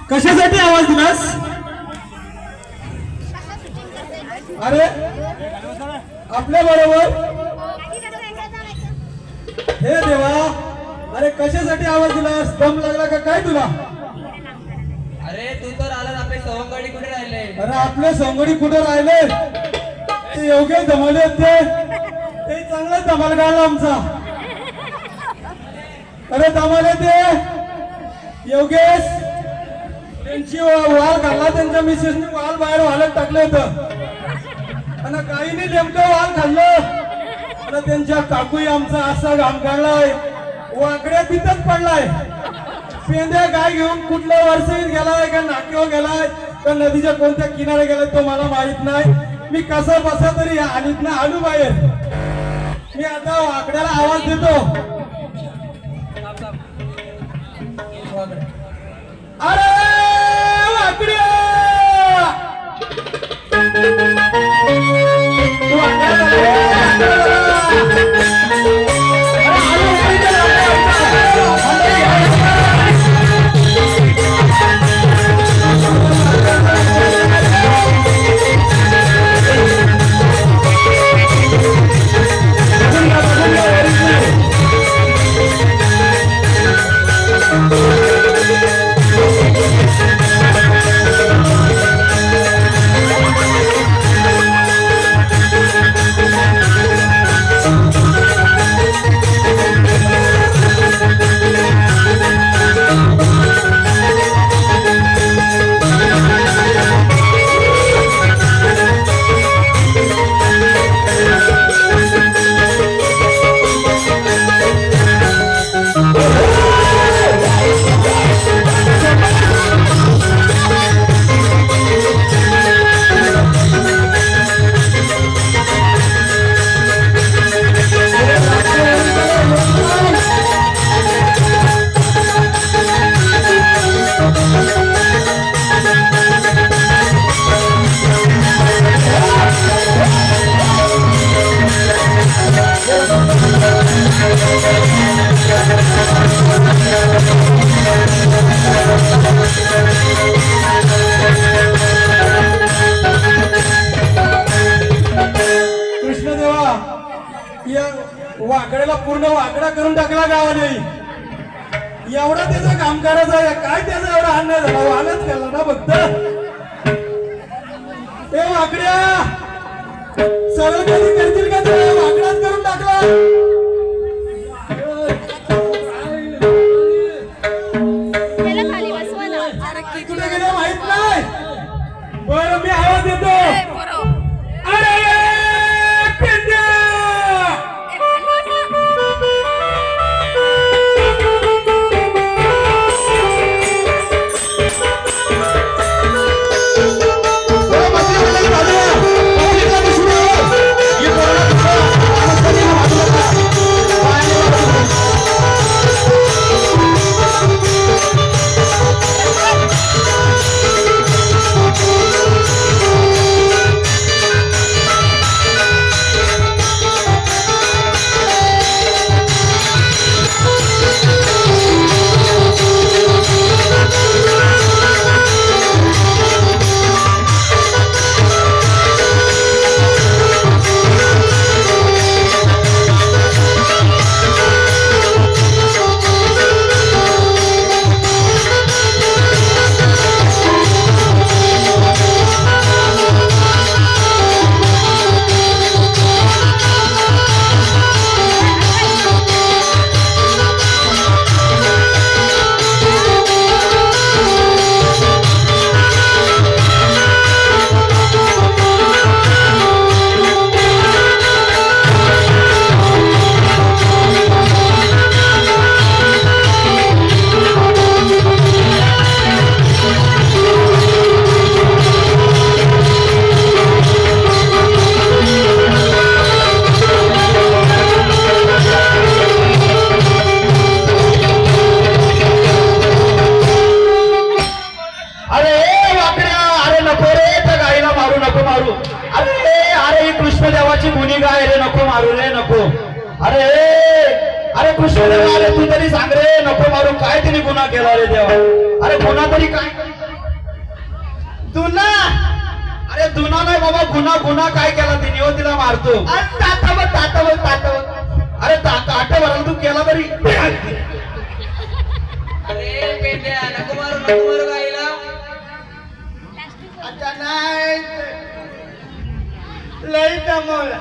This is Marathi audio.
कशासाठी आवाज दिलास? अरे आपल्या बरोबर हे देवा, अरे कशासाठी आवाज दिलास? दम लागला का काय तुला? अरे तू तर आलास, आपले सवंगडी कुठे राहिले? अरे आपले सवंगडी कुठे राहिले? ते योग्य जमवले ते चांगला धमाल काढला आमचा. अरे धमाले ते योगेश त्यांची वाल घालला, त्यांच्या मिसेसने वाल बाहेर वालत टाकलं होतं आणि काहीने नेमकं वाल खाल्लं. आणि त्यांच्या काकूही आमचा असा घाम काढलाय, वाकड्या पितच पडलाय. पेंद्या गाय घेऊन कुठल्या वरसईत गेलाय का नाक्यावर गेलाय का नदीच्या कोणत्या किनारे गेलाय तो मला माहित नाही. मी कसा बसा तरी आलीत ना आलू बाहेर. मी आता वाकड्याला आवाज देतो. अरे वाकड्या, वाकड्याला पूर्ण वाकडा करून टाकला गावाने. एवढा त्याचा काम करायचा आहे काय? त्याचा एवढा अन्याय झाला, वाहनच केला ना फक्त. ते वाकड्या सरळ कधी करतील का? तुला वाकडाच करून टाकला. कुठे गेले माहित नाही. बरं मी आवाज देतो. मारू रे नको. अरे अरे कृष्णदेव अरे तू तरी सांग रे नको मारू. काय तिने गुन्हा केला रे देवा. अरे गुन्हा तरी काय. तुला अरे गुन्हा नाही बाबा गुन्हा गुन्हा काय केला तिने हो तिला मारतो. अरे ताट भरायला तू केला तरी. अरे पेंड्या नको मारू गाईला. आता नाही लई दमवला.